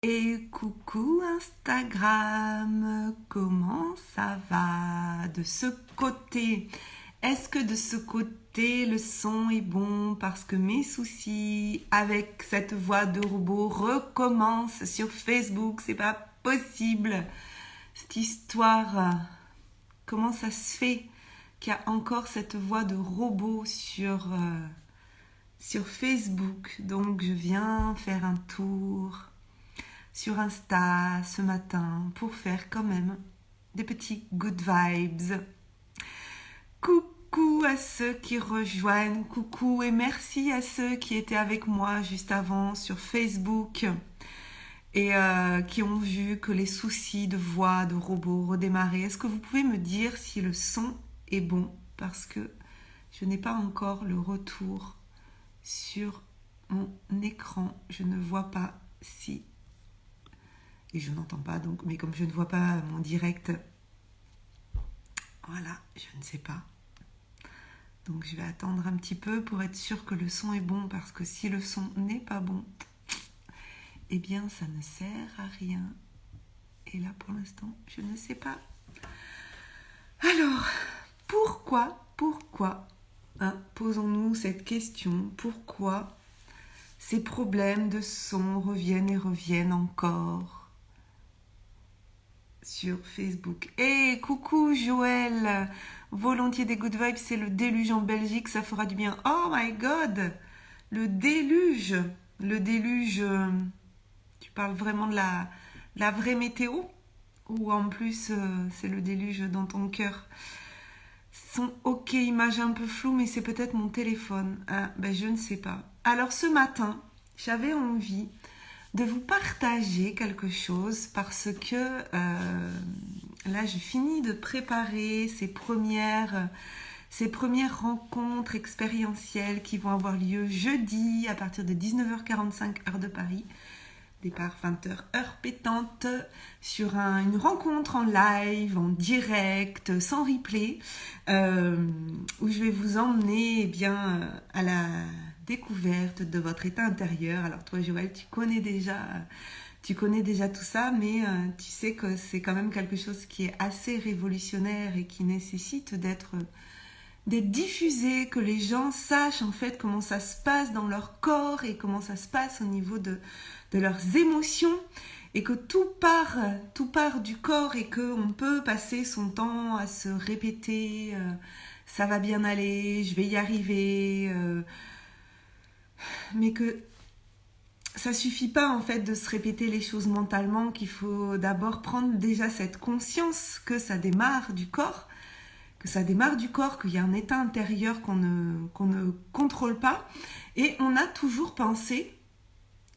Et coucou Instagram, comment ça va de ce côté? Est-ce que de ce côté le son est bon parce que mes soucis avec cette voix de robot recommencent sur Facebook? C'est pas possible. Cette histoire, comment ça se fait qu'il y a encore cette voix de robot sur Facebook? Donc je viens faire un tour sur Insta ce matin pour faire quand même des petits good vibes. Coucou à ceux qui rejoignent, coucou et merci à ceux qui étaient avec moi juste avant sur Facebook et qui ont vu que les soucis de voix de robot redémarraient. Est-ce que vous pouvez me dire si le son est bon? Parce que je n'ai pas encore le retour sur mon écran. Je ne vois pas si... Et je n'entends pas, donc, mais comme je ne vois pas mon direct, voilà, je ne sais pas. Donc je vais attendre un petit peu pour être sûre que le son est bon, parce que si le son n'est pas bon, eh bien ça ne sert à rien. Et là pour l'instant, je ne sais pas. Alors, pourquoi, posons-nous cette question, pourquoi ces problèmes de son reviennent et reviennent encore sur Facebook? Hey, coucou Joël, volontiers des good vibes, c'est le déluge en Belgique, ça fera du bien. Oh my god, le déluge, tu parles vraiment de la vraie météo? Ou en plus c'est le déluge dans ton cœur? Son ok, image un peu floue, mais c'est peut-être mon téléphone. Ah, ben je ne sais pas. Alors ce matin, j'avais envie de vous partager quelque chose parce que là j'ai fini de préparer ces premières rencontres expérientielles qui vont avoir lieu jeudi à partir de 19h45 heure de Paris, départ 20h heure pétante, sur une rencontre en live, en direct, sans replay, où je vais vous emmener à la découverte de votre état intérieur. Alors toi Joël, tu connais déjà tout ça, mais tu sais que c'est quand même quelque chose qui est assez révolutionnaire et qui nécessite d'être diffusé, que les gens sachent en fait comment ça se passe dans leur corps et comment ça se passe au niveau de leurs émotions, et que tout part du corps et qu'on peut passer son temps à se répéter ça va bien aller, je vais y arriver, mais que ça suffit pas en fait de se répéter les choses mentalement, qu'il faut d'abord prendre déjà cette conscience que ça démarre du corps, qu'il y a un état intérieur qu'on ne contrôle pas, et on a toujours pensé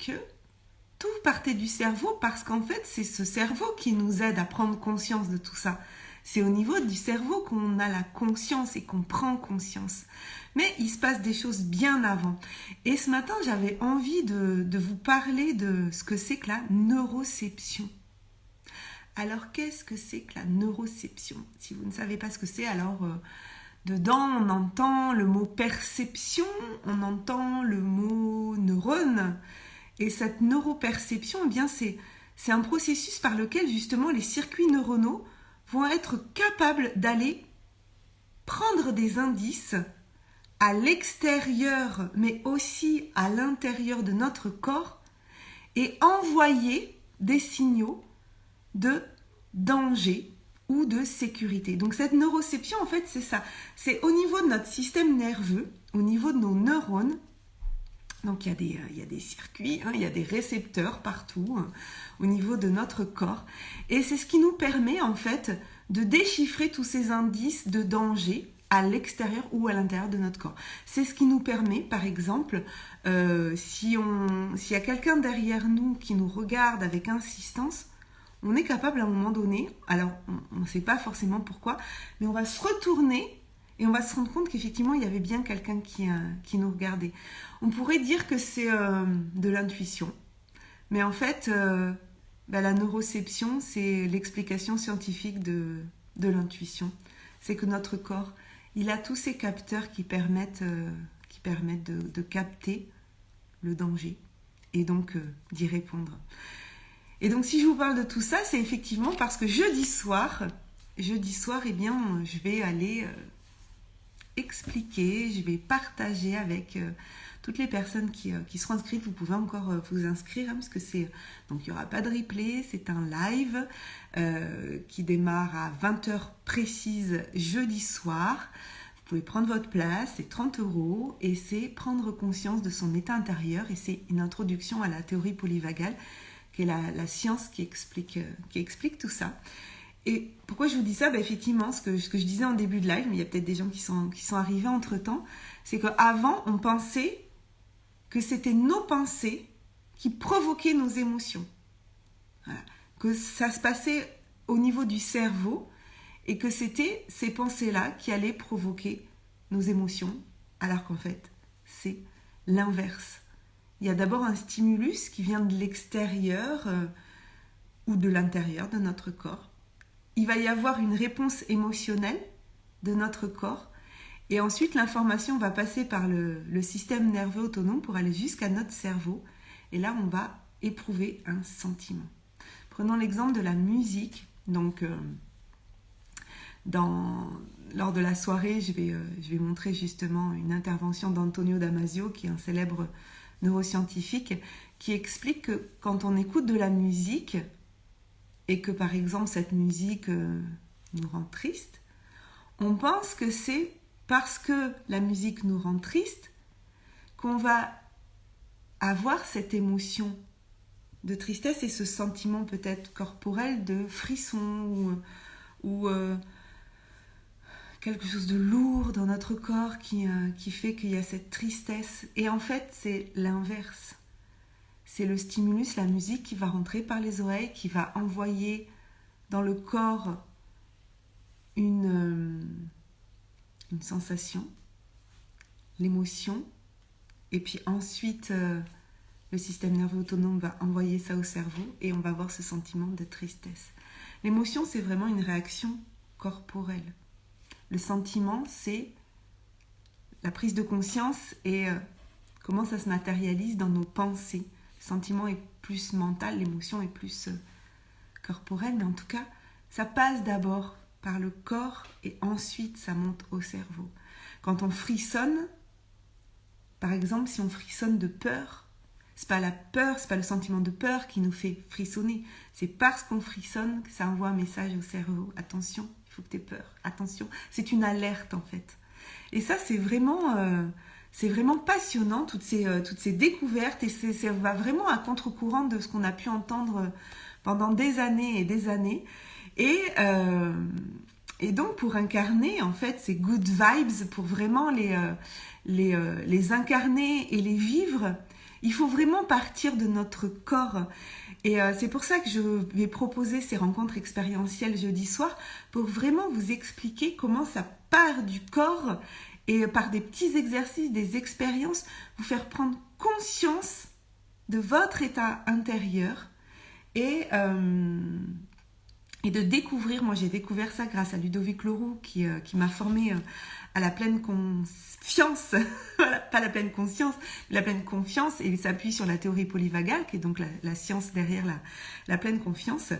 que tout partait du cerveau, parce qu'en fait c'est ce cerveau qui nous aide à prendre conscience de tout ça. C'est au niveau du cerveau qu'on a la conscience et qu'on prend conscience. Mais il se passe des choses bien avant. Et ce matin, j'avais envie de vous parler de ce que c'est que la neuroception. Alors, qu'est-ce que c'est que la neuroception? Si vous ne savez pas ce que c'est, alors dedans, on entend le mot perception, on entend le mot neurone. Et cette neuroperception, eh bien, c'est un processus par lequel, justement, les circuits neuronaux vont être capables d'aller prendre des indices à l'extérieur, mais aussi à l'intérieur de notre corps, et envoyer des signaux de danger ou de sécurité. Donc cette neuroception, en fait, c'est ça. C'est au niveau de notre système nerveux, au niveau de nos neurones. Donc il y a des circuits, il y a des récepteurs partout, au niveau de notre corps. Et c'est ce qui nous permet, en fait, de déchiffrer tous ces indices de danger à l'extérieur ou à l'intérieur de notre corps. C'est ce qui nous permet, par exemple, s'il y a quelqu'un derrière nous qui nous regarde avec insistance, on est capable à un moment donné, alors on ne sait pas forcément pourquoi, mais on va se retourner et on va se rendre compte qu'effectivement il y avait bien quelqu'un qui nous regardait. On pourrait dire que c'est de l'intuition, mais en fait la neuroception, c'est l'explication scientifique de l'intuition. C'est que notre corps, il a tous ces capteurs qui permettent de capter le danger et donc d'y répondre. Et donc si je vous parle de tout ça, c'est effectivement parce que jeudi soir, eh bien, je vais aller expliquer, je vais partager avec toutes les personnes qui seront inscrites. Vous pouvez encore vous inscrire, hein, parce que donc il n'y aura pas de replay, c'est un live qui démarre à 20h précise jeudi soir. Vous pouvez prendre votre place, c'est 30 € et c'est prendre conscience de son état intérieur, et c'est une introduction à la théorie polyvagale, qui est la science qui explique tout ça. Et pourquoi je vous dis ça? Effectivement, ce que je disais en début de live, mais il y a peut-être des gens qui sont arrivés entre-temps, c'est qu'avant, on pensait que c'était nos pensées qui provoquaient nos émotions. Voilà. Que ça se passait au niveau du cerveau et que c'était ces pensées-là qui allaient provoquer nos émotions, alors qu'en fait, c'est l'inverse. Il y a d'abord un stimulus qui vient de l'extérieur ou de l'intérieur de notre corps. Il va y avoir une réponse émotionnelle de notre corps, et ensuite l'information va passer par le système nerveux autonome pour aller jusqu'à notre cerveau, et là on va éprouver un sentiment. Prenons l'exemple de la musique. Donc lors de la soirée, je vais montrer justement une intervention d'Antonio Damasio, qui est un célèbre neuroscientifique, qui explique que quand on écoute de la musique et que par exemple cette musique nous rend triste, on pense que c'est parce que la musique nous rend triste qu'on va avoir cette émotion de tristesse et ce sentiment peut-être corporel de frisson ou quelque chose de lourd dans notre corps qui fait qu'il y a cette tristesse. Et en fait, c'est l'inverse. C'est le stimulus, la musique qui va rentrer par les oreilles, qui va envoyer dans le corps une sensation, l'émotion, et puis ensuite le système nerveux autonome va envoyer ça au cerveau et on va avoir ce sentiment de tristesse. L'émotion, c'est vraiment une réaction corporelle. Le sentiment, c'est la prise de conscience et comment ça se matérialise dans nos pensées. Le sentiment est plus mental, l'émotion est plus corporelle, mais en tout cas, ça passe d'abord par le corps et ensuite ça monte au cerveau. Quand on frissonne, par exemple, si on frissonne de peur, c'est pas la peur, c'est pas le sentiment de peur qui nous fait frissonner, c'est parce qu'on frissonne que ça envoie un message au cerveau. Attention, il faut que tu aies peur, attention, c'est une alerte en fait. Et ça, c'est vraiment passionnant, toutes ces découvertes, et ça va vraiment à contre-courant de ce qu'on a pu entendre pendant des années et des années. Et donc, pour incarner, en fait, ces good vibes, pour vraiment les incarner et les vivre, il faut vraiment partir de notre corps. Et c'est pour ça que je vais proposer ces rencontres expérientielles jeudi soir, pour vraiment vous expliquer comment ça part du corps et par des petits exercices, des expériences, vous faire prendre conscience de votre état intérieur et de découvrir. Moi, j'ai découvert ça grâce à Ludovic Leroux qui m'a formée à la pleine confiance, voilà, pas la pleine conscience, mais la pleine confiance, et il s'appuie sur la théorie polyvagale, qui est donc la science derrière la pleine confiance.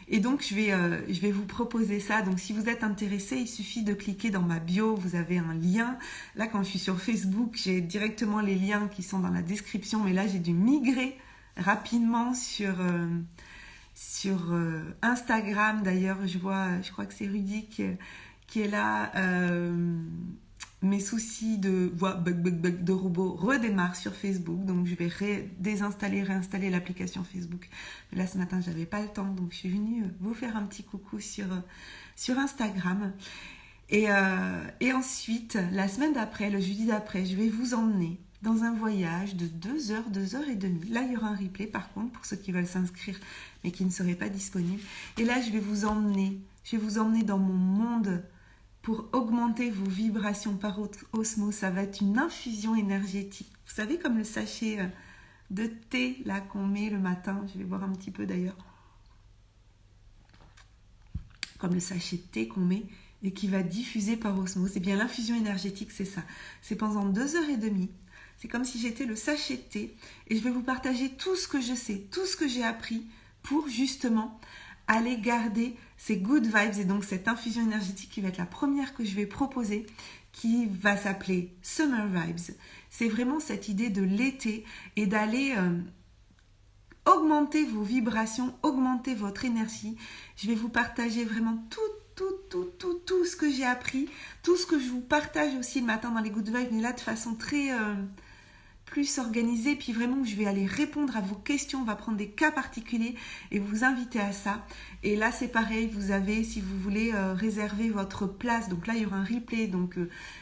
Et donc, je vais vous proposer ça. Donc, si vous êtes intéressé, il suffit de cliquer dans ma bio, vous avez un lien. Là, quand je suis sur Facebook, j'ai directement les liens qui sont dans la description, mais là, j'ai dû migrer rapidement sur Instagram. D'ailleurs, je crois que c'est Rudy qui est là. Mes soucis de voix de robot redémarrent sur Facebook, donc je vais réinstaller l'application Facebook. Mais là, ce matin, j'avais pas le temps, donc je suis venue vous faire un petit coucou sur Instagram. Et ensuite, la semaine d'après, le jeudi d'après, je vais vous emmener dans un voyage de 2 heures, 2 heures et demie. Là, il y aura un replay, par contre, pour ceux qui veulent s'inscrire, mais qui ne seraient pas disponibles. Et là, je vais vous emmener dans mon monde pour augmenter vos vibrations par osmose. Ça va être une infusion énergétique. Vous savez, comme le sachet de thé là qu'on met le matin. Je vais boire un petit peu d'ailleurs. Comme le sachet de thé qu'on met et qui va diffuser par osmose. Eh bien, l'infusion énergétique, c'est ça. C'est pendant 2 heures et demie. C'est comme si j'étais le sachet de thé et je vais vous partager tout ce que je sais, tout ce que j'ai appris pour justement aller garder ces good vibes. Et donc cette infusion énergétique qui va être la première que je vais proposer, qui va s'appeler Summer Vibes. C'est vraiment cette idée de l'été et d'aller augmenter vos vibrations, augmenter votre énergie. Je vais vous partager vraiment tout ce que j'ai appris, tout ce que je vous partage aussi le matin dans les good vibes, mais là de façon très plus organisée, puis vraiment je vais aller répondre à vos questions, on va prendre des cas particuliers et vous inviter à ça. Et là c'est pareil, vous avez, si vous voulez réserver votre place, donc là il y aura un replay, donc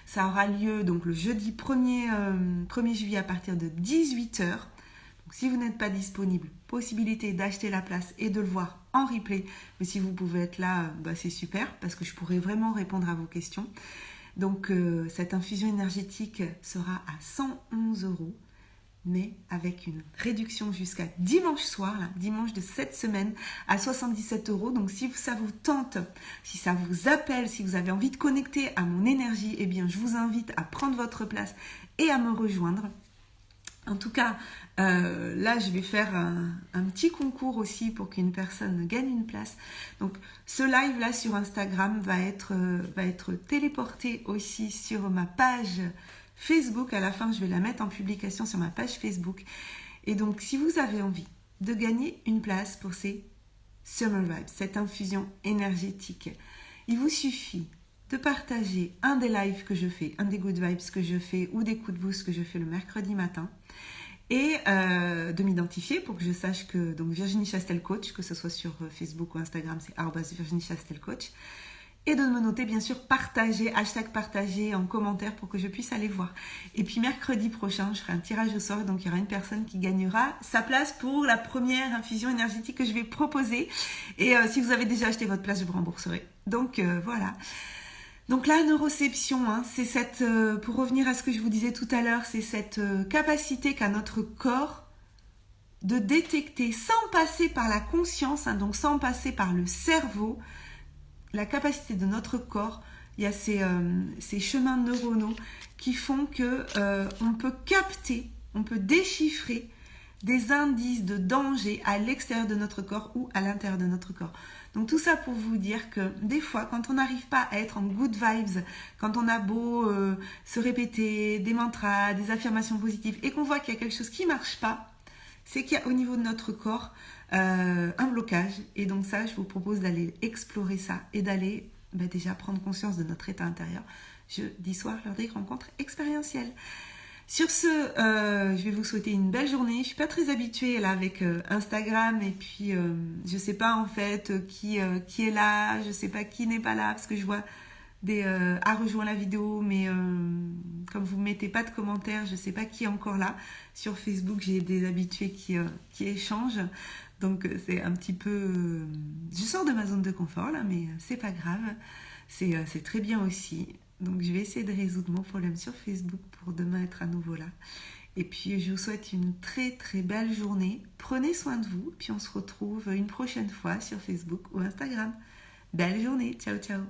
ça aura lieu donc le jeudi 1er juillet à partir de 18h. Donc si vous n'êtes pas disponible, possibilité d'acheter la place et de le voir en replay, mais si vous pouvez être là, c'est super, parce que je pourrai vraiment répondre à vos questions. Donc cette infusion énergétique sera à 111 €, mais avec une réduction jusqu'à dimanche soir, là, dimanche de cette semaine, à 77 €. Donc si ça vous tente, si ça vous appelle, si vous avez envie de connecter à mon énergie, eh bien je vous invite à prendre votre place et à me rejoindre. En tout cas, là, je vais faire un petit concours aussi pour qu'une personne gagne une place. Donc, ce live-là sur Instagram va être téléporté aussi sur ma page Facebook. À la fin, je vais la mettre en publication sur ma page Facebook. Et donc, si vous avez envie de gagner une place pour ces Summer Vibes, cette infusion énergétique, il vous suffit de partager un des lives que je fais, un des good vibes que je fais ou des coups de boost que je fais le mercredi matin et de m'identifier pour que je sache que donc Virginie Chastel Coach, que ce soit sur Facebook ou Instagram, c'est @Virginie Chastel Coach, et de me noter bien sûr partager, #partager en commentaire pour que je puisse aller voir. Et puis mercredi prochain, je ferai un tirage au sort, donc il y aura une personne qui gagnera sa place pour la première infusion énergétique que je vais proposer. Et si vous avez déjà acheté votre place, je vous rembourserai. Donc voilà. Donc la neuroception, c'est cette, pour revenir à ce que je vous disais tout à l'heure, c'est cette capacité qu'a notre corps de détecter sans passer par la conscience, donc sans passer par le cerveau, la capacité de notre corps, il y a ces chemins neuronaux qui font que on peut capter, on peut déchiffrer des indices de danger à l'extérieur de notre corps ou à l'intérieur de notre corps. Donc tout ça pour vous dire que des fois, quand on n'arrive pas à être en good vibes, quand on a beau se répéter des mantras, des affirmations positives et qu'on voit qu'il y a quelque chose qui ne marche pas, c'est qu'il y a au niveau de notre corps un blocage. Et donc ça, je vous propose d'aller explorer ça et d'aller déjà prendre conscience de notre état intérieur jeudi soir lors des rencontres expérientielles. Sur ce, je vais vous souhaiter une belle journée. Je ne suis pas très habituée là avec Instagram et puis je ne sais pas en fait qui est là, je ne sais pas qui n'est pas là parce que je vois des a rejoint la vidéo, mais comme vous ne mettez pas de commentaires, je ne sais pas qui est encore là. Sur Facebook, j'ai des habitués qui échangent, donc c'est un petit peu... je sors de ma zone de confort là, mais c'est pas grave, c'est très bien aussi. Donc je vais essayer de résoudre mon problème sur Facebook pour demain être à nouveau là. Et puis je vous souhaite une très très belle journée. Prenez soin de vous, puis on se retrouve une prochaine fois sur Facebook ou Instagram. Belle journée, ciao ciao.